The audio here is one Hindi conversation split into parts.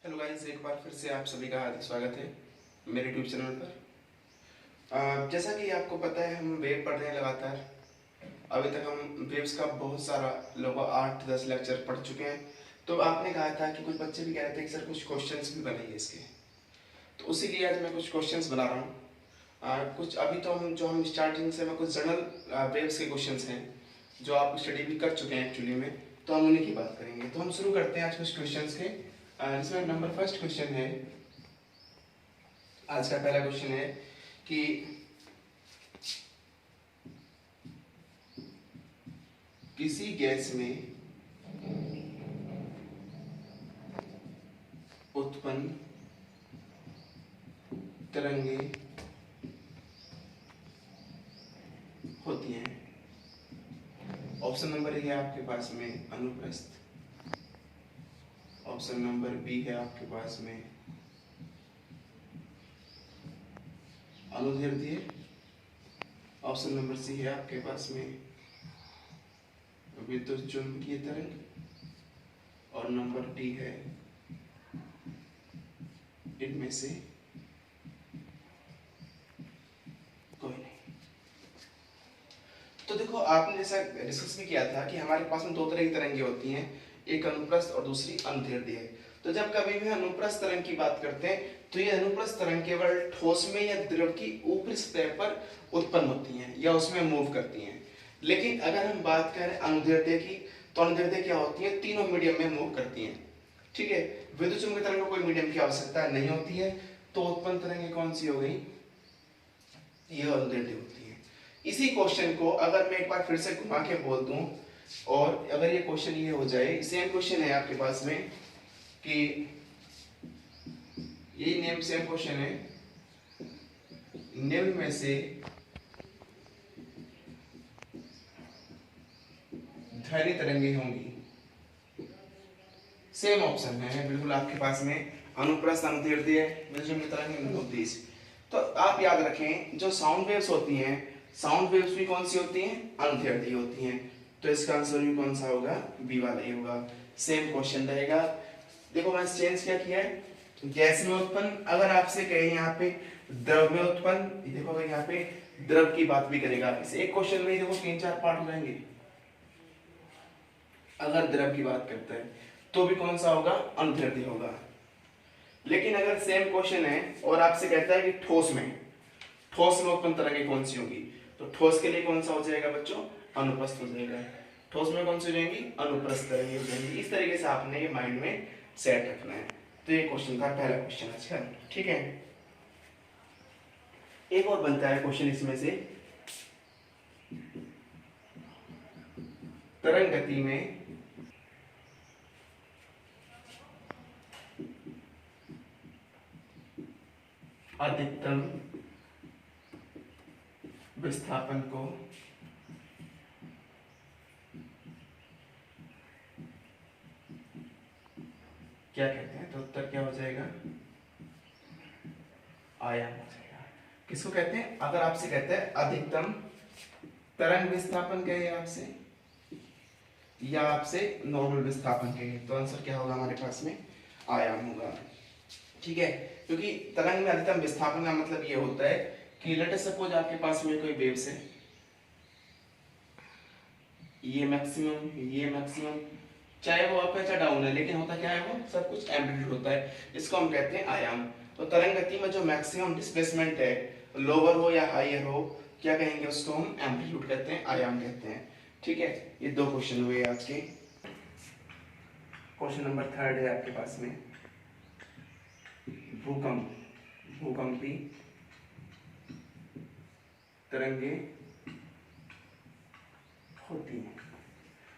हेलो गाइस, एक बार फिर से आप सभी का हार्दिक स्वागत है मेरे यूट्यूब चैनल पर। जैसा कि आपको पता है, हम वेव पढ़ रहे हैं लगातार। अभी तक हम वेव्स का बहुत सारा लगभग 8-10 लेक्चर पढ़ चुके हैं। तो आपने कहा था कि कुछ बच्चे भी कह रहे थे कि सर कुछ क्वेश्चंस भी बनाइए इसके, तो उसी लिए आज मैं कुछ क्वेश्चंस बना रहा हूँ। कुछ अभी तो हम स्टार्टिंग से मैं कुछ जनरल वेव्स के क्वेश्चंस हैं जो आप स्टडी भी कर चुके हैं एक्चुअली में, तो हम उन्हीं की बात करेंगे। तो हम शुरू करते हैं आज कुछ क्वेश्चंस के। जिसमें नंबर फर्स्ट क्वेश्चन है, आज का पहला क्वेश्चन है कि किसी गैस में उत्पन्न तरंगें होती हैं। ऑप्शन नंबर ए है आपके पास में अनुप्रस्थ, ऑप्शन नंबर बी है आपके पास में अनुदैर्ध्य, ऑप्शन नंबर सी है आपके पास में विद्युत चुंबकीय तरंग, और नंबर डी है इनमें से कोई नहीं। तो देखो, आपने जैसा डिस्कस भी किया था कि हमारे पास में दो तरह की तरंगें होती हैं, एक अनुप्रस्थ और दूसरी अनुदैर्ध्य है। तो जब कभी भी अनुप्रस्थ तरंग की बात करते हैं तो ये अनुप्रस्थ तरंग केवल ठोस में या द्रव की ऊपरी सतह पर उत्पन्न होती हैं या उसमें मूव करती हैं। लेकिन अगर हम बात करें अनुदैर्ध्य की, तो अनुदैर्ध्य क्या होती है, तीनों मीडियम में मूव करती हैं। ठीक है, विद्युत चुम्बकीय तरंग को कोई मीडियम की आवश्यकता नहीं होती है, तो उत्पन्न तरंगें कौन सी हो गई, ये अनुदैर्ध्य होती है। इसी क्वेश्चन को अगर मैं एक बार फिर से घुमा के बोल दूं, और अगर ये क्वेश्चन ये हो जाए, सेम क्वेश्चन है आपके पास में कि ये नेम सेम क्वेश्चन है, निम्न में से ध्वनि तरंगें होंगी। सेम ऑप्शन है बिल्कुल आपके पास में, अनुप्रस्थ, अनुदैर्ध्य, विद्युत तरंगें होती है। तो आप याद रखें, जो साउंड वेव्स होती हैं, साउंड वेव्स भी कौन सी होती हैं, अनुदैर्ध्य होती हैं। तो इसका आंसर भी कौन सा होगा, बी वाला ही होगा। सेम क्वेश्चन रहेगा। देखो मैंने चेंज क्या किया है, गैस में उत्पन्न, अगर आपसे कहे यहाँ पे द्रव में उत्पन्न, देखो अगर यहाँ पे द्रव की बात भी करेगा, इस एक क्वेश्चन में देखो 3-4 पार्ट हो जाएंगे। अगर द्रव की बात करता है तो भी कौन सा होगा, अनुदैर्ध्य होगा। लेकिन अगर सेम क्वेश्चन है और आपसे कहता है कि ठोस में उत्पन्न तरंगें कौन सी होंगी, तो ठोस के लिए कौन सा हो जाएगा बच्चों, अनुप्रस्थ हो जाएगा। ठोस में कौन सी हो जाएंगी, अनुप्रस्थ तरंगें हो जाएंगी। इस तरीके से आपने ये माइंड में सेट रखना है। तो ये क्वेश्चन था पहला क्वेश्चन आज का। ठीक है, एक और बनता है क्वेश्चन इसमें से, तरंग गति में अधिकतम विस्थापन को क्या कहते हैं, तो उत्तर क्या हो जाएगा, आयाम हो जाएगा। किसको कहते हैं, अगर आपसे कहते हैं अधिकतम तरंग विस्थापन कहे आपसे, या आपसे नॉर्मल विस्थापन कहे, तो आंसर क्या होगा हमारे पास में, आयाम होगा। ठीक है, क्योंकि तरंग में अधिकतम विस्थापन का मतलब ये होता है कि लेट अस सपोज आपके पास में कोई वेव्स है, ये मैक्सिमम, चाहे वो अप है चाहे डाउन है, लेकिन होता क्या है, वो सब कुछ एम्पलीट्यूड होता है। इसको हम कहते हैं आयाम। तो तरंग गति में जो मैक्सिमम डिस्प्लेसमेंट है, लोअर हो या हायर हो, क्या कहेंगे उसको, हम एम्पलीट्यूड कहते हैं, आयाम कहते हैं। ठीक है, ये दो क्वेश्चन हुए आज के। क्वेश्चन नंबर 3 है आपके पास में, भूकंपी तरंगे होती हैं।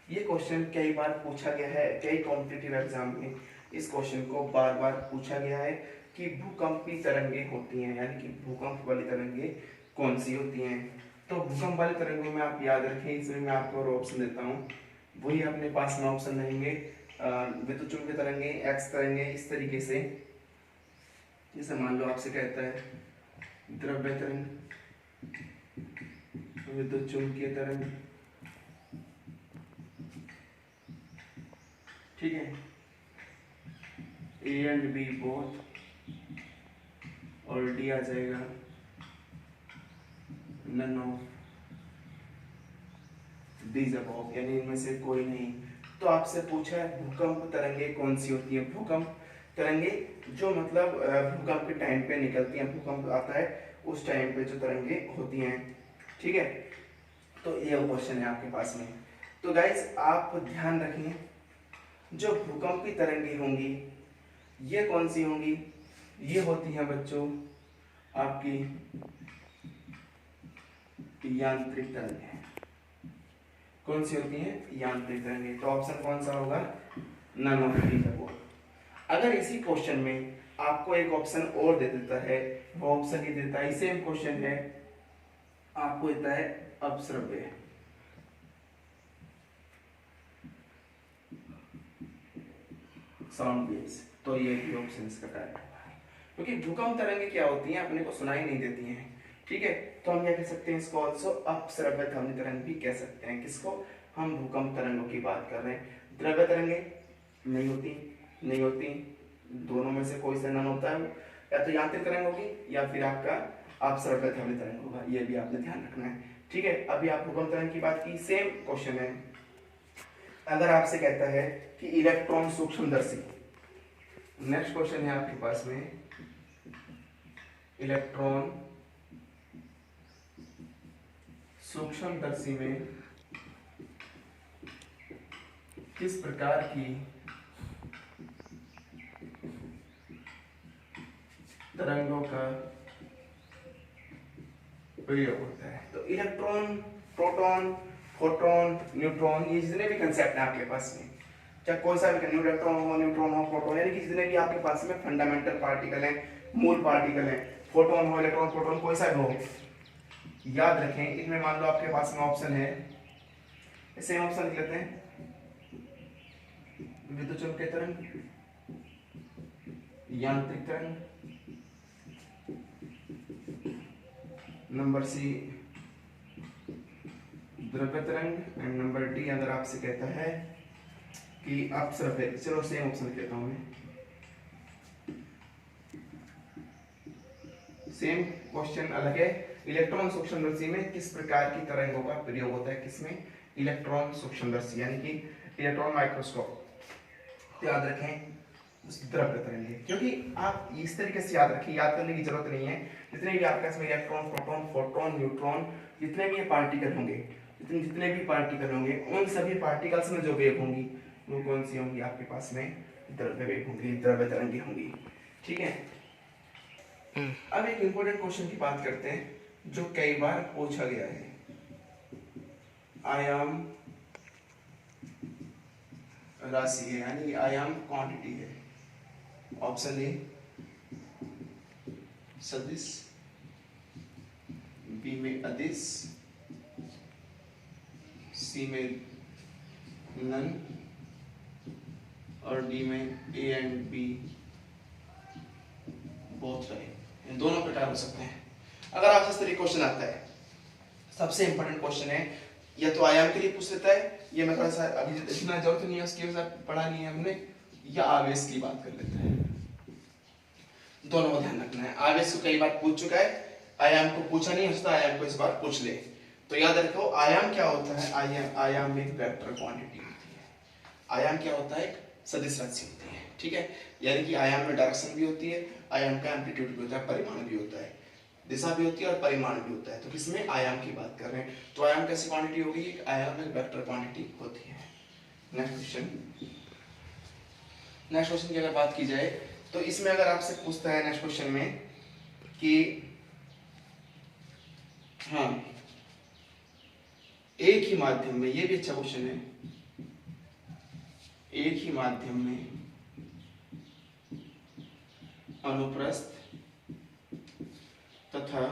ये क्वेश्चन कई बार पूछा गया है, कई कॉम्पिटिटिव एग्जाम में इस क्वेश्चन को बार बार पूछा गया है कि भूकंपी तरंगे होती हैं, यानी कि भूकंप वाली तरंगे कौन सी होती हैं। तो भूकंप वाली तरंगों में आप याद रखें, इसमें मैं आपको और ऑप्शन देता हूँ, वही अपने पास में ऑप्शन रहेंगे, विद्युत चुम्बकीय तरंगे, एक्स तरंगे, इस तरीके से। जैसे मान लो आपसे कहता है द्रव्य तरंग, विद्युत चुम्बकीय तरंग, ठीक है, ए एंड बी बोथ, और डी आ जाएगा नन ऑफ दीज अबव, यानी इनमें से कोई नहीं। तो आपसे पूछा है भूकंप तरंगे कौन सी होती है। भूकंप तरंगे जो मतलब भूकंप के टाइम पे निकलती हैं, भूकंप आता है उस टाइम पे जो तरंगे होती हैं, ठीक है। तो ये क्वेश्चन है आपके पास में। तो गाइज आप ध्यान रखिए, जो भूकंप की तरंगे होंगी ये कौन सी होंगी, ये होती हैं बच्चों आपकी यांत्रिक तरंगे। कौन सी होती हैं, यांत्रिक तरंगे। तो ऑप्शन कौन सा होगा, नन ऑफ दीज अबव। अगर इसी क्वेश्चन में आपको एक ऑप्शन और दे देता है, वो ऑप्शन ही देता है, सेम क्वेश्चन है, आपको देता है अपश्रव्य, साउंड वेव्स, तो ये भी ऑप्शन इसका करेक्ट होगा। क्योंकि भूकंप तरंगे क्या होती हैं, अपने को सुनाई नहीं देती हैं, ठीक है। तो हम क्या कह सकते हैं इसको, ऑल्सो अपश्रव्य ध्वनि तरंग भी कह सकते हैं। किसको, हम भूकंप तरंगों की बात कर रहे हैं। द्रव्य तरंगे नहीं होती, दोनों में से कोई सा नन होता है, या तो यांत्रिक तरंग होगी या फिर आपका अपश्रव्य ध्वनि तरंग होगा, ये भी आपने ध्यान रखना है, ठीक है। अभी आप भूकंप तरंग की बात की, सेम क्वेश्चन है। अगर आपसे कहता है कि इलेक्ट्रॉन सूक्ष्मदर्शी, नेक्स्ट क्वेश्चन है आपके पास में, इलेक्ट्रॉन सूक्ष्मदर्शी में किस प्रकार की तरंगों का प्रयोग होता है। तो इलेक्ट्रॉन, प्रोटॉन, फोटॉन, न्यूट्रॉन, ये जितने भी कंसेप्ट हैं आपके पास में, चाहे कोई सा भी इलेक्ट्रॉन हो, न्यूट्रॉन हो, प्रोटॉन, यानी कि जितने भी आपके पास में फंडामेंटल पार्टिकल हैं, मूल पार्टिकल हैं, फोटोन हो, इलेक्ट्रॉन, प्रोटॉन, कोई सा भी हो, याद रखें इनमें मान लो आपके पास में ऑप्शन है, सेम ऑप्शन लिख लेते हैं, विद्युत चुंबकीय तरंग, यांत्रिक तरंग, नंबर सी द्रव्य तरंग, एंड नंबर डी अगर आपसे कहता है कि अपश्रव्य, चलो सेम ऑप्शन कहता हूं मैं, सेम क्वेश्चन अलग है। इलेक्ट्रॉन सूक्ष्मदर्शी में किस प्रकार की तरंगों का प्रयोग होता है, किसमें, इलेक्ट्रॉन सूक्ष्मदर्शी यानी कि इलेक्ट्रॉन माइक्रोस्कोप। याद रखें द्रव्य तरंगे, क्योंकि आप इस तरीके से याद रखें, याद करने की जरूरत नहीं है। जितने भी आपके पास में इलेक्ट्रॉन, प्रोटॉन, फोटॉन, न्यूट्रॉन, जितने भी पार्टिकल होंगे, जितने भी पार्टिकल होंगे, उन सभी पार्टिकल्स में जो वेव होंगी वो कौन सी होंगी आपके पास में, द्रव्य वेव होंगी, द्रव्य तरंगे होंगी, ठीक है। अब एक इंपॉर्टेंट क्वेश्चन की बात करते हैं जो कई बार पूछा गया है, आयाम राशि है, यानी आयाम क्वांटिटी है। ऑप्शन ए सदिश, बी में अदिश, सी में नन, और डी में ए एंड बी बोथ रहे। इन दोनों प्रकार हो सकते हैं। अगर आपसे इस तरीके क्वेश्चन आता है, सबसे इंपॉर्टेंट क्वेश्चन है, या तो आयाम के लिए पूछ लेता है, ये मैं थोड़ा सा अभी इतना जरूरत नहीं है उसकी वजह पढ़ा नहीं है हमने, या आवेश की बात कर लेता है। दोनों को ध्यान रखना है। आवेश को कई बार पूछ चुका है, आयाम को पूछा नहीं होता, आयाम को इस बार पूछ ले। तो याद रखो आयाम क्या होता है, आयाम एक वेक्टर क्वांटिटी होती है। आयाम क्या होता है, सदिश राशि होती है, ठीक है। यानी कि आयाम में डायरेक्शन भी होती है, आयाम का एम्पलीट्यूड भी होता है, परिमाण भी होता है, दिशा भी होती है और परिमाण भी होता है। तो किसमें, आयाम की बात कर रहे हैं। तो आयाम कैसी क्वांटिटी होगी, आयाम एक वेक्टर क्वांटिटी होती है। नेक्स्ट क्वेश्चन की अगर बात की जाए तो इसमें अगर आपसे पूछता है नेक्स्ट क्वेश्चन में कि हाँ एक ही माध्यम में, ये भी अच्छा क्वेश्चन है, एक ही माध्यम में अनुप्रस्थ तथा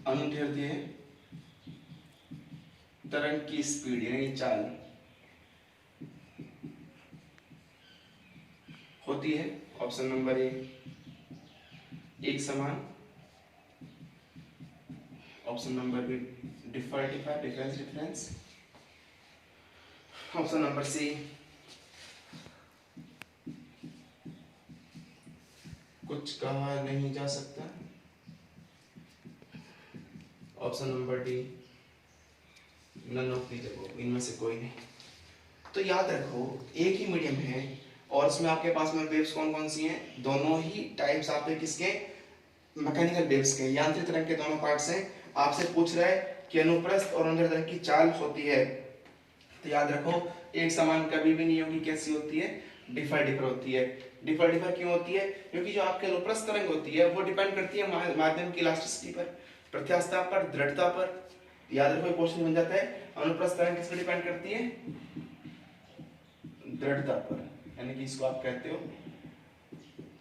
अनुदैर्ध्य तरंग की स्पीड यानी चाल होती है। ऑप्शन नंबर ए एक समान, option number B difference, option number C, कुछ कहा नहीं जा सकता। Option number D, none of these above, इनमें से कोई नहीं। तो याद रखो एक ही मीडियम है और उसमें आपके पास में वेव्स कौन कौन सी हैं, दोनों ही टाइप्स आपके किसके, मैकेनिकल वेव्स के, यांत्रिक तरंग के दोनों पार्ट्स हैं। आपसे पूछ रहा है कि अनुप्रस्थ और अनुदैर्ध्य तरंग की चाल होती है, तो याद रखो एक समान कभी भी नहीं होगी, कैसी होती है, डिफर डिफर होती है। डिफर डिफर क्यों होती है, क्योंकि जो आपके अनुप्रस्थ तरंग होती है वो डिपेंड करती है माध्यम की इलास्टिसिटी पर, प्रत्यास्थता पर, दृढ़ता पर। याद रखो क्वेश्चन बन जाता है, अनुप्रस्थ तरंग किस पर डिपेंड करती है, दृढ़ता पर, यानी कि इसको आप कहते हो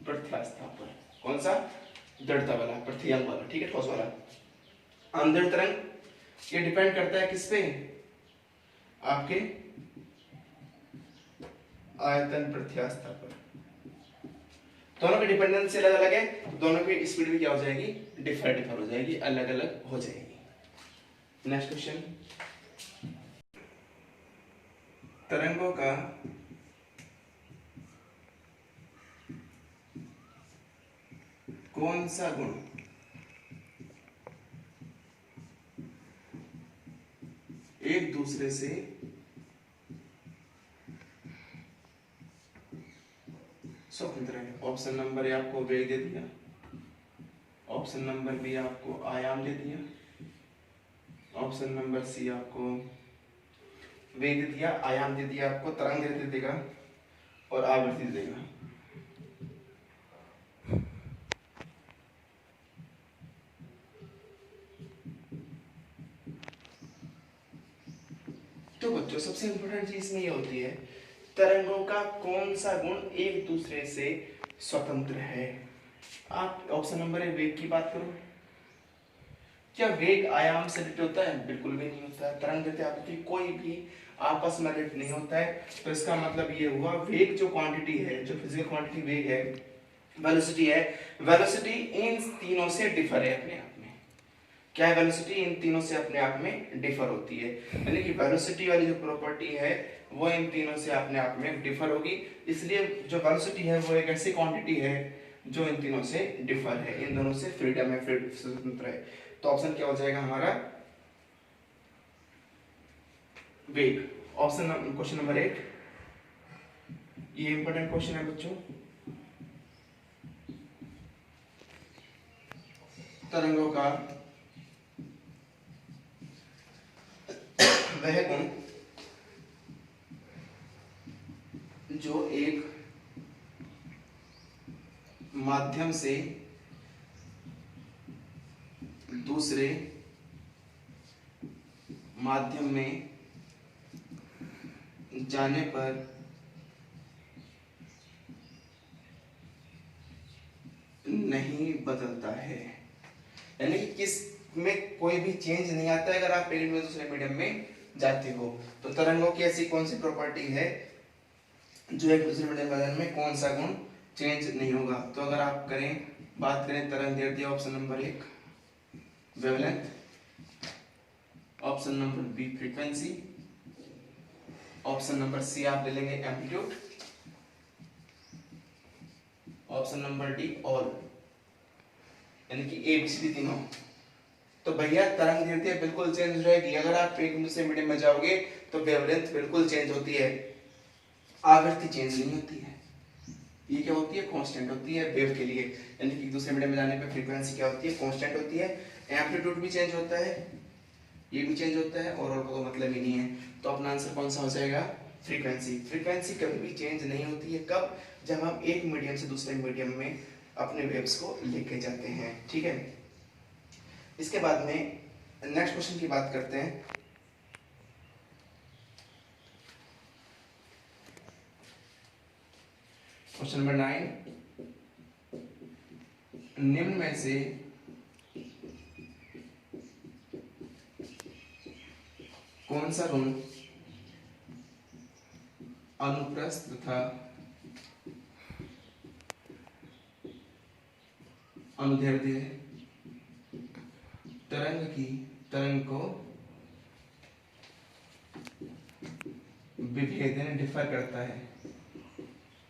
प्रत्यास्थता पर। कौन सा, दृढ़ता वाला, प्रत्यांग वाला, ठीक है, ठोस वाला। अंदर तरंग ये डिपेंड करता है किस पे, आपके आयतन प्रत्यास्थता पर। दोनों की डिपेंडेंसी अलग अलग है, तो दोनों की स्पीड भी क्या हो जाएगी, डिफर डिफर हो जाएगी, अलग अलग हो जाएगी। नेक्स्ट क्वेश्चन, तरंगों का कौन सा गुण एक दूसरे से स्वतंत्र है। ऑप्शन नंबर ए आपको वेग दे दिया, ऑप्शन नंबर बी आपको आयाम दे दिया, ऑप्शन नंबर सी आपको वेग दे दिया, आयाम दे दिया, आपको तरंग दे देगा और आवृत्ति दे देगा। तो बच्चों सबसे इंपॉर्टेंट चीज इसमें ये होती है, तरंगों का कौन सा गुण एक दूसरे से स्वतंत्र है। आप ऑप्शन नंबर ए वेग की बात करो, क्या वेग आयाम से रिलेटेड होता है, बिल्कुल भी नहीं होता है। तरंग गति आवृत्ति कोई भी आपस में रिलेटेड नहीं होता है। तो इसका मतलब ये हुआ वेग जो क्वांटिटी है, जो फिजिकल क्वांटिटी वेग है, वेलोसिटी है, वेलोसिटी इन तीनों से डिफर है अपने आप में। क्या है, वेलोसिटी इन तीनों से अपने आप में डिफर होती है, यानी कि वेलोसिटी वाली जो प्रॉपर्टी है वो इन तीनों से अपने आप में डिफर होगी। इसलिए जो वेलोसिटी है वो एक ऐसी क्वांटिटी है जो इन तीनों से डिफर है, इन दोनों से फ्रीडम है, स्वतंत्र है। तो ऑप्शन क्या हो जाएगा हमारा, वेग। ऑप्शन क्वेश्चन नंबर 8, ये इंपॉर्टेंट क्वेश्चन है बच्चों। तरंगों का वह गुण जो एक माध्यम से दूसरे माध्यम में जाने पर नहीं बदलता है, यानी कि किस में कोई भी चेंज नहीं आता है अगर आप एक में दूसरे मीडियम में जाते हो। तो तरंगों की ऐसी कौन सी प्रॉपर्टी है जो एक दूसरे मीडियम में कौन सा गुण चेंज नहीं होगा। तो अगर आप बात करें तरंग दैर्ध्य, option number 1 wavelength, option number B frequency, option number C आप ले लेंगे amplitude, option number D all, यानी कि ए बी सी डी तीनों। तो भैया तरंग दैर्ध्य बिल्कुल चेंज हो जाएगी अगर आप एक दूसरे मीडियम में जाओगे, तो वेवलेंथ बिल्कुल चेंज होती है, आवृत्ति चेंज नहीं होती है। ये क्या होती है, कांस्टेंट होती है वेव के लिए, यानी कि दूसरे मीडियम में जाने पे फ्रीक्वेंसी क्या होती है, कांस्टेंट होती है। एम्पलीट्यूड भी चेंज होता है, ये भी चेंज होता है, और का तो मतलब ही नहीं है। तो अपना आंसर कौन सा हो जाएगा, फ्रीक्वेंसी। फ्रीक्वेंसी कभी भी चेंज नहीं होती है, कब, जब हम एक मीडियम से दूसरे मीडियम में अपने वेव्स को लेके जाते हैं, ठीक है। इसके बाद में नेक्स्ट क्वेश्चन की बात करते हैं। क्वेश्चन नंबर 9, निम्न में से कौन सा गुण अनुप्रस्थ तथा अनुदैर्ध्य तरंग को विभेद यानी डिफर करता है,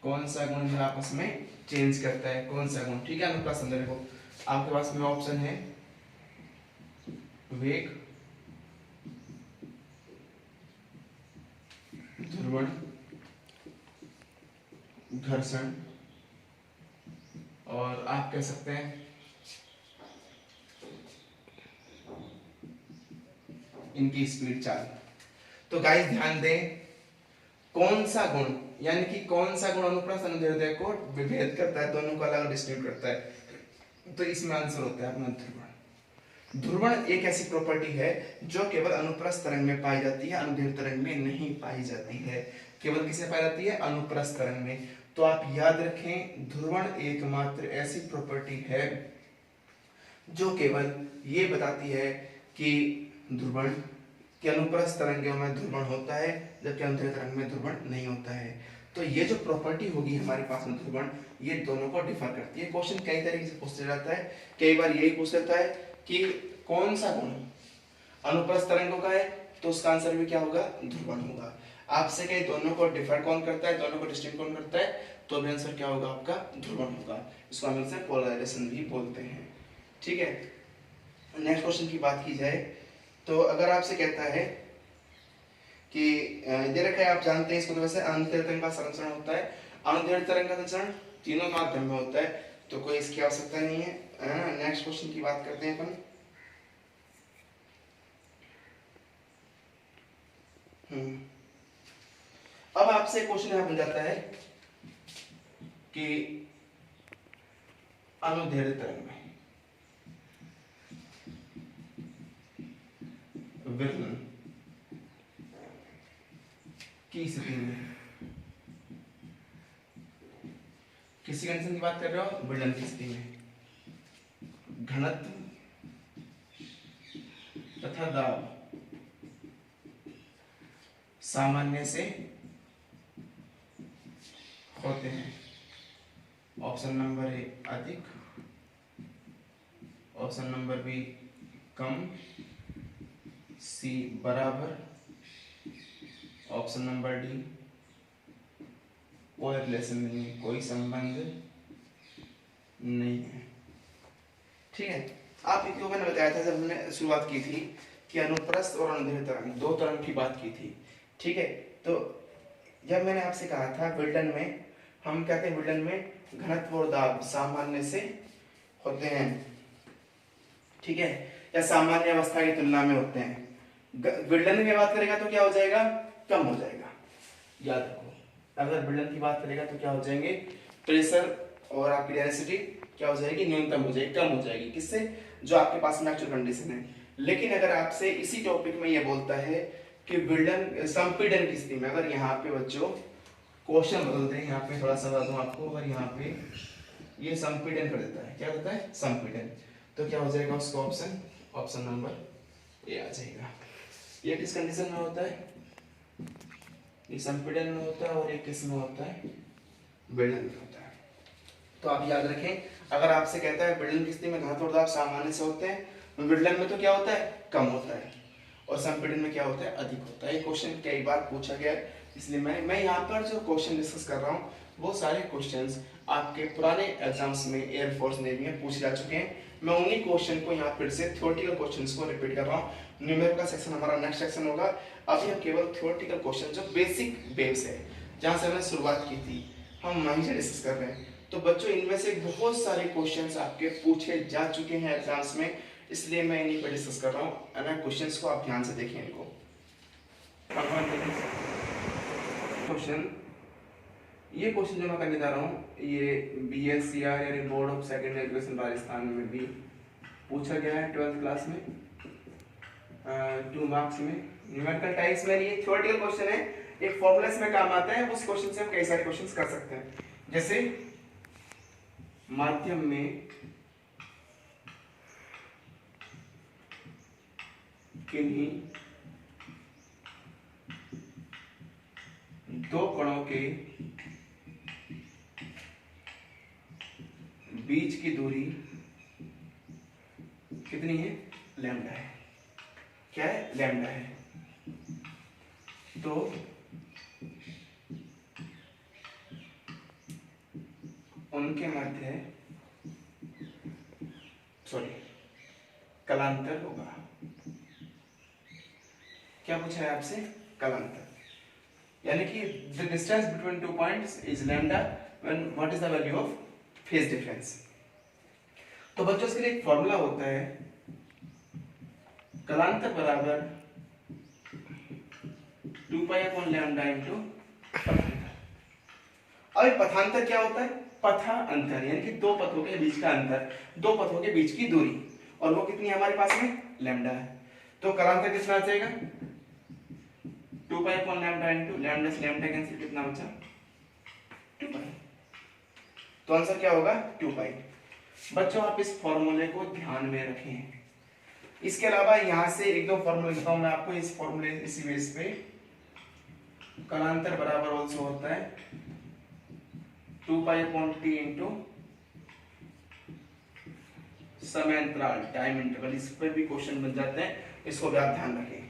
कौन सा गुण जो आपस में चेंज करता है, कौन सा गुण, ठीक है। अनुप्रास अंदर देखो आपके पास में ऑप्शन है वेग, ध्रुवण, घर्षण, और आप कह सकते हैं इनकी स्पीड चाल। तो गाइस ध्यान दें, कौन सा गुण यानी कि कौन सा गुण अनुप्रास अनुदैर्ध्य को विभेद करता है, दोनों को अलग डिस्टिंक्ट करता है, तो इसमें आंसर होता है अपना ध्रुवण। ध्रुवण एक ऐसी प्रॉपर्टी है जो केवल अनुप्रस्थ तरंग में पाई जाती है, अनुदैर्ध्य तरंग में नहीं पाई जाती है। केवल किसे पाई जाती है? अनुप्रस्थ तरंग में। तो आप याद रखें, ध्रुवण एकमात्र ऐसी प्रॉपर्टी है जो केवल ये बताती है कि ध्रुवण कि अनुप्रस्थ तरंगों में ध्रुवण होता है, जबकि अनुदैर्ध्य तरंग में ध्रुवण नहीं होता है। तो ये जो प्रॉपर्टी होगी हमारे पास में ध्रुवण, ये दोनों को डिफर करती है। क्वेश्चन कई तरीके से पूछा जाता है, कई बार यही पूछ लेता है कि कौन सा गुण अनुप्रस्थ तरंगों का है, तो उसका आंसर भी क्या होगा? ध्रुवण होगा। आपसे कहीं दोनों को डिफर कौन करता है, दोनों को डिस्टिंक्ट कौन करता है, तो भी आंसर क्या होगा आपका? ध्रुवण होगा। इसको हम इनसे पोलराइजेशन भी बोलते हैं, ठीक है। नेक्स्ट क्वेश्चन की बात की जाए तो अगर आपसे कहता है कि दे रखा है, आप जानते हैं इसको, तो वैसे अनुदैर्ध्य तरंग का संचरण होता है, अनुदैर्ध्य तरंग का संचरण तीनों माध्यम में होता है, तो कोई इसकी आवश्यकता नहीं है। नेक्स्ट क्वेश्चन की बात करते हैं अपन। अब आपसे क्वेश्चन यहां बन जाता है कि अनुदैर्ध्य तरंग में विलयन की स्थिति में, किसी कंडीशन की बात कर रहे हो? विलयन की स्थिति में घनत्व तथा दाब सामान्य से होते हैं। ऑप्शन नंबर ए अधिक, ऑप्शन नंबर बी कम, सी बराबर, ऑप्शन नंबर डी कोई रिलेशन नहीं है, कोई संबंध नहीं है, ठीक है। आप एक मैंने बताया था जब हमने शुरुआत की थी कि अनुप्रस्थ और अनुदैर्ध्य तरंग, दो तरंग की बात की थी, ठीक है। तो जब मैंने आपसे कहा था विलयन में हम कहते हैं, विलयन में घनत्व और दाब सामान्य से होते हैं, ठीक है, या सामान्य अवस्था की तुलना में होते हैं। विलयन की बात करेगा तो क्या हो जाएगा? कम हो जाएगा। याद रखो, अगर विलयन की बात करेगा तो क्या हो जाएंगे? प्रेशर और आपकी डेंसिटी क्या हो जाएगी? न्यूनतम हो जाएगी, कम हो जाएगी। किससे? जो आपके पास में एक्चुअल कंडीशन है। लेकिन अगर आपसे इसी टॉपिक में ये बोलता है कि विलयन संपीड़न की स्थिति में, अगर यहाँ पे बच्चों क्वेश्चन बदलते हैं, यहाँ पे थोड़ा सा बता दूं आपको, अगर यहाँ पे ये संपीड़न कर देता है, क्या होता है? संपीड़न, तो क्या हो जाएगा उसका ऑप्शन? ऑप्शन नंबर ए आ जाएगा। ये किस कंडीशन में होता है? ये संपीड़न में होता है, और एक किस में होता है? विलयन में होता है। तो आप याद रखें, अगर आपसे कहता है विलयन की स्थिति में घनत्व और दाब सामान्य से होते हैं, विलयन में तो क्या होता है? कम होता है, और संपीड़न में क्या होता है? अधिक होता है। ये क्वेश्चन कई बार पूछा गया है, इसलिए मैं यहाँ पर जो क्वेश्चन डिस्कस कर रहा हूँ वो सारे क्वेश्चंस आपके पुराने एग्जाम्स में एयरफोर्स नेवी में पूछे जा चुके हैं। मैं उन्हीं क्वेश्चन को यहाँ फिर से थ्योरेटिकल क्वेश्चंस को रिपीट कर रहा हूँ। न्यूमेरिकल का सेक्शन हमारा नेक्स्ट सेक्शन होगा। अभी हम केवल थ्योरेटिकल क्वेश्चन जो बेसिक वेव्स है, जहाँ से हमने शुरुआत की थी, हम वहीं से डिस्कस कर रहे हैं। तो बच्चों, इनमें से बहुत सारे क्वेश्चंस आपके पूछे जा चुके हैं एग्जाम्स में, इसलिए मैं इन्हीं पर डिस्कस कर रहा हूँ। ना क्वेश्चंस को आप ध्यान से देखें इनको। क्वेश्चन, ये क्वेश्चन जो मैं करने जा रहा हूँ, ये BSCR यानी board of secondary education Rajasthan में भी पूछा गया है 12th क्लास में, 2 मार्क्स में। न्यूमेरिकल टाइप्स में ये थ्योरेटिकल क्वेश्चन है, एक फॉर्मूला में काम आता है, उस क्वेश्चन से हम कई सारे क्वेश्चंस कर सकते हैं। जैसे माध्यम में किन्हीं दो कणों के बीच की दूरी कितनी है? लैम्डा है। क्या है? लैम्डा है। तो उनके मध्य कलांतर होगा। क्या पूछा है आपसे? कलांतर, यानी कि the distance between two points is lambda when what is the value of phase difference. तो बच्चों इसके लिए एक फॉर्मूला होता है, कलांतर बराबर 2 पाई अपॉन लैम्डा इनटू पथांतर। अब पथांतर क्या होता है? पथा अंतर, यानी कि दो पथों के बीच का अंतर, दो पथों के बीच की दूरी, और वो कितनी है हमारे पास में? लैम्डा है। तो कलांतर कितना आ जाएगा? 2 pi upon lambda into lambda से लैम्डा कैंसिल, कितना बचा? 2 पाई। तो आंसर क्या होगा? 2 पाई। बच्चों आप इस फॉर्मूले को ध्यान में रखें। इसके अलावा यहां से एक दो फॉर्मूले लिखता हूं मैं आपको, इस फॉर्मूले इसी बेस पे कलांतर बराबर आल्सो होता है 2 पाई अपॉन टी इंटू समय अंतराल, टाइम इंटरवल। इस पर भी क्वेश्चन बन जाते हैं, इसको भी आप ध्यान रखें।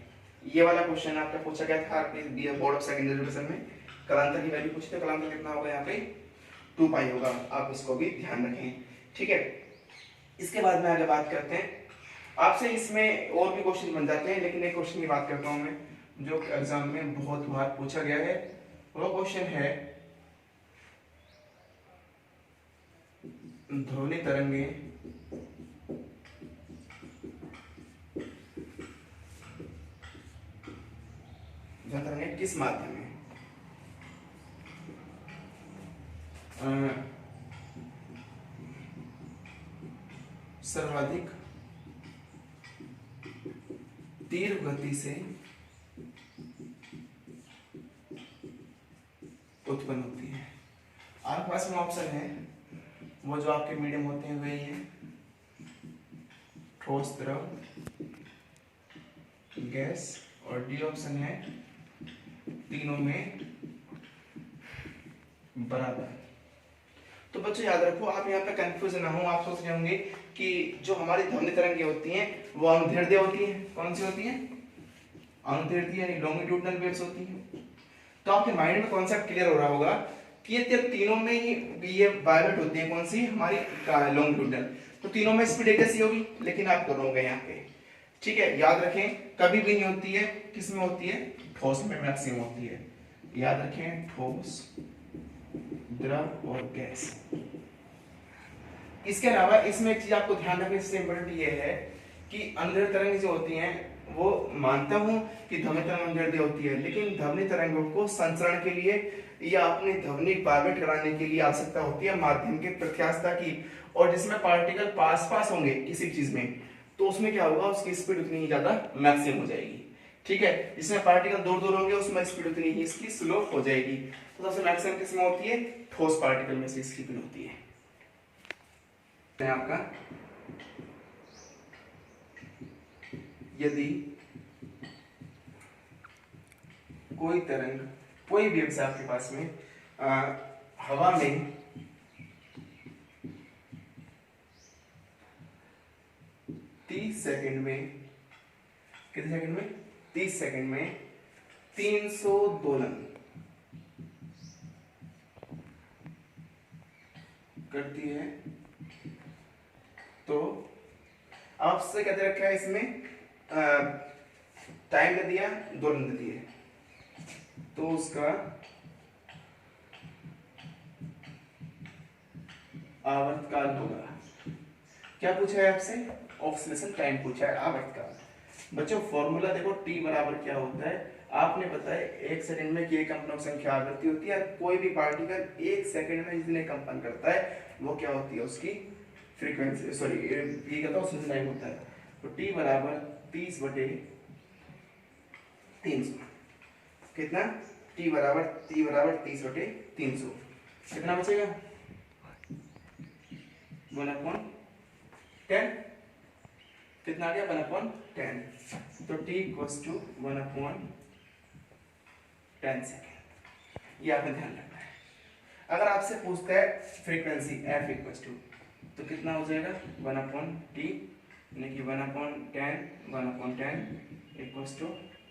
ये वाला क्वेश्चन आपका पूछा गया था आपके बोर्ड ऑफ सेकेंडरी एजुकेशन में, कलांतर की वैल्यू पूछी, तो कलांतर कितना होगा यहाँ पे? 2 पाई होगा। आप इसको भी ध्यान रखें, ठीक है। इसके बाद में आगे बात करते हैं, आपसे इसमें और भी क्वेश्चन बन जाते हैं, लेकिन एक क्वेश्चन की बात करता हूं मैं जो एग्जाम में बहुत बार पूछा गया है। वो क्वेश्चन है ध्वनि तरंगे किस माध्यम में सर्वाधिक तीव्र गति से उत्पन्न होती है। आपके पास में ऑप्शन है वो जो आपके मीडियम होते हैं वही है, ठोस, द्रव, गैस, और डी ऑप्शन है तीनों में बराबर। तो बच्चों याद रखो, आप यहाँ पे कंफ्यूज ना हो। आप सोच रहे होंगे कि जो हमारी ध्वनि तरंगें होती हैं वो अनुदैर्ध्य होती हैं। कौन सी होती हैं? अनुदैर्ध्य, यानी लॉन्गिट्यूडनल वेव्स होती हैं। तो आपके माइंड में कॉन्सेप्ट क्लियर हो रहा होगा कि ये तीनों में ही ये वायलेट होती है। कौन सी? हमारी लॉन्गिट्यूडनल। तो तीनों में स्पीड एक जैसी होगी, लेकिन आप करोगे यहाँ पे, ठीक है। याद रखें, कभी भी नहीं होती है, किस में होती है? ठोस में मैक्सिमम होती है। याद रखें, ठोस, द्रव और गैस। इसके अलावा इसमें एक चीज आपको ध्यान रखने से इम्पोर्टेंट ये है कि अनुदैर्ध्य तरंगें जो होती हैं, वो मानता हूं कि ध्वनि तरंग अनुदैर्ध्य होती है, लेकिन ध्वनि तरंगों को संचरण के लिए या अपनी ध्वनि वाइब्रेट कराने के लिए आवश्यकता होती है माध्यम के प्रत्यास्थता की। और जिसमें पार्टिकल पास पास होंगे किसी चीज में, तो उसमें क्या होगा? उसकी स्पीड उतनी ही ज्यादा मैक्सिमम हो जाएगी, ठीक है। जिसमें पार्टिकल दूर दूर होंगे उसमें स्पीड उतनी ही इसकी स्लो हो जाएगी। तो सबसे मैक्सिमम किसमें होती है? ठोस पार्टिकल में से इसकी स्पीड होती है। आपका यदि कोई तरंग, कोई भी वेव्स आपके पास में हवा में 30 सेकंड में, कितने सेकंड में? 30 सेकंड में 300 दोलन करती है, तो आपसे कहते रखा है इसमें टाइम दे दिया, दोलन दे दिए, तो उसका आवर्तकाल होगा। क्या पूछा है आपसे? ऑक्सीलेशन टाइम पूछा है, आवर्तकाल। बच्चों फॉर्मूला देखो, टी बराबर क्या होता है आपने बताया, 1 सेकंड में किए कंपनों की संख्या आवृत्ति होती है। कोई भी पार्टिकल 1 सेकंड में जितने कंपन करता है वो क्या होती है? उसकी फ्रीक्वेंसी, सॉरी ये कहता है टाइम होता है। तो टी बराबर 30/300। कितना? टी बराबर 30/300। कितना बचेगा? 1/10। कितना आ गया? 1/10। तो t इक्वल्स टू 1/10 सेकेंड। ये आपने ध्यान रखना है। अगर आपसे पूछता है फ्रीक्वेंसी f इक्वल्स टू, तो कितना हो जाएगा? 1/t, यानी कि 1/10 इक्वल्स टू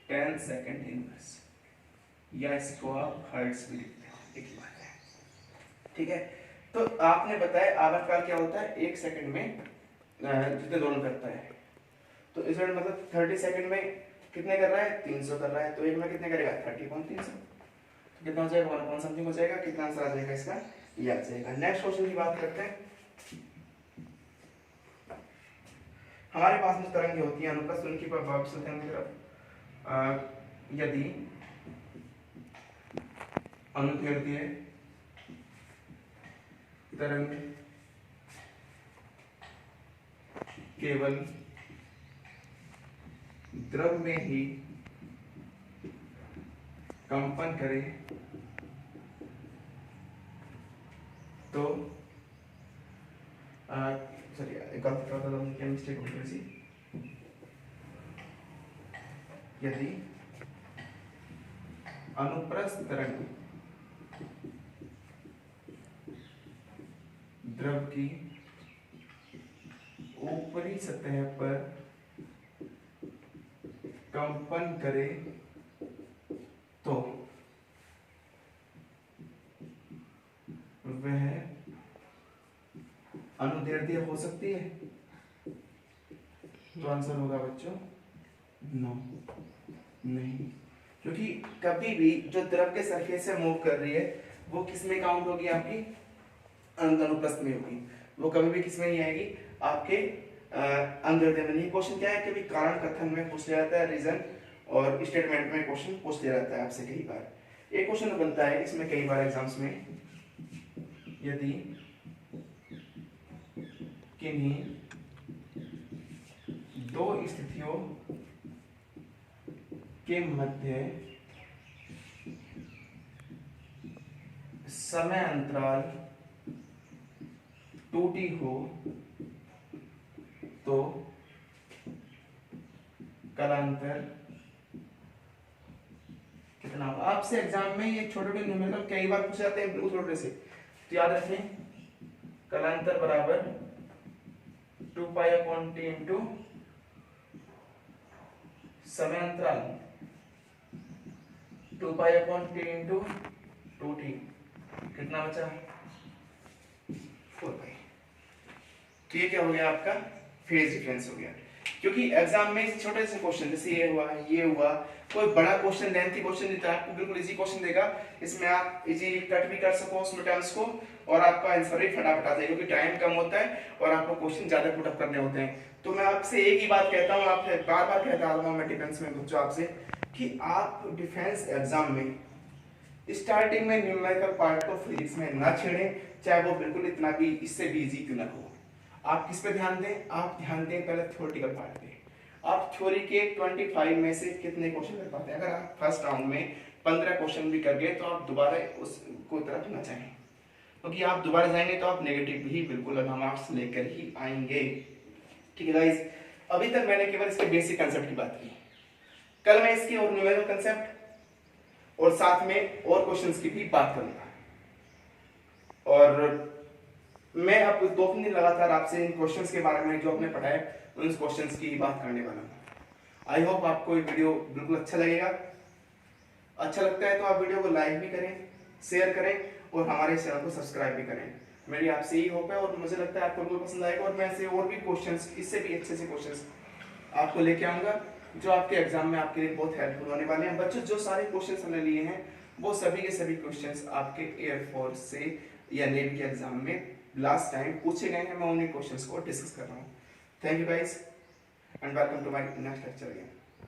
10 सेकेंड इनवर्स, या इसको आप हर्ट्ज भी लिखते हो, एक बात है, ठीक है। तो आपने बताया आवर्तकाल क्या होता है, 1 सेकंड में जितने दोलन करता है। तो इस मतलब 30 सेकंड में कितने कर रहा है, 300 कर रहा है, तो एक में कितने करेगा, 30/300। कितना हो जाएगा, 1 समथिंग हो जाएगा। कितना आंसर आ जाएगा इसका, ये आ जाएगा। नेक्स्ट क्वेश्चन की बात करते हैं। हमारे पास में तरंगें होती हैं अनुप्रस्थ, उनकी वापस होते हैं तरफ। यदि अनुदैर्ध्य तरंग केवल द्रव में ही कंपन करे तो सॉरी एक बात बता दूं, क्या मिस्टेक हो गई थी। यदि अनुप्रस्थ तरंग द्रव की ऊपरी सतह पर कंपन करे तो वह अनुदैर्ध्य हो सकती है। तो आंसर होगा बच्चों नो, नहीं, क्योंकि कभी भी जो द्रव के सरफेस से मूव कर रही है वो किस में काउंट होगी, आपकी अनुप्रस्थ में होगी। वो कभी भी किस में नहीं आएगी, आपके अनुदैर्ध्य में नहीं। क्वेश्चन क्या है, कभी कारण कथन में पूछ लिया जाता है, रीजन और स्टेटमेंट में क्वेश्चन पूछ लिया जाता है आपसे कई बार। एक क्वेश्चन बनता है इसमें कई बार एग्जाम्स में, यदि किन्हीं दो स्थितियों के मध्य समय अंतराल 2t हो तो कालांतर कितना होगा। आपसे एग्जाम में ये छोटे छोटे न्यूमेरिकल कई बार पूछे जाते हैं बिल्कुल छोटे से, तो याद रखें कालांतर बराबर 2π/t इंटू समय अंतराल 2π/t इंटू 2t, कितना बचा 4π। तो ये क्या हो गया, आपका फेज डिफरेंस हो गया। क्योंकि एग्जाम में छोटे से क्वेश्चन जैसे ये हुआ, कोई बड़ा क्वेश्चन लेंथी क्वेश्चन देता है आपको, बिल्कुल इजी क्वेश्चन देगा, इसमें आप इजी कट भी कर सको उसमें टर्म्स को, और आपका आंसर भी फटाफट आ जाएगा, क्योंकि टाइम कम होता है और आपको क्वेश्चन ज्यादा पुट अप करने होते हैं। तो मैं आपसे एक ही बात कहता हूँ, आपसे बार बार कहता आ रहा हूँ मैं डिफेंस में बच्चों आपसे, कि आप डिफेंस एग्जाम में स्टार्टिंग में न्यूमेरिकल पार्ट को फिजिक्स में ना छेड़ें, चाहे वो बिल्कुल इतना भी इससे भी इजी क्यों ना हो। आप किस पे ध्यान दें, आप ध्यान दें पहले थ्योरेटिकल पार्ट पे। आप थ्योरी के 25 में से कितने क्वेश्चन कर पाते हैं। अगर आप फर्स्ट राउंड में 15 क्वेश्चन भी कर गए तो आप दोबारा उसको तरफ ना चाहें, क्योंकि आप दोबारा जाएंगे तो आप नेगेटिव ही बिल्कुल मार्क्स लेकर ही आएंगे। ठीक है गाइस, अभी तक मैंने केवल इसके बेसिक कंसेप्ट की बात की। कल मैं इसकी और न्यूमेरिकल कंसेप्ट और साथ में और क्वेश्चंस की भी बात करूंगा, और मैं अब 2-3 दिन लगातार आपसे इन क्वेश्चंस के बारे में जो आपने पढ़ा है उन क्वेश्चंस की बात करने वाला हूं। आई होप आपको ये वीडियो बिल्कुल अच्छा लगेगा। अच्छा लगता है तो आप वीडियो को लाइक भी करें, शेयर करें और हमारे चैनल को सब्सक्राइब भी करें। मेरी आपसे यही होप है, और मुझे लगता है आपको बिल्कुल पसंद आएगा, और मैं ऐसे और भी क्वेश्चंस, इससे भी अच्छे से क्वेश्चंस आपको लेके आऊंगा जो आपके एग्जाम में आपके लिए बहुत हेल्पफुल होने वाले हैं। बच्चों जो सारे क्वेश्चंस हमने लिए हैं वो सभी के सभी क्वेश्चंस आपके एयरफोर्स से या नेवी के एग्जाम में लास्ट टाइम पूछे गए हैं। मैं उन्हीं क्वेश्चंस को डिस्कस कर रहा हूँ। Thank you guys and welcome to my next lecture again.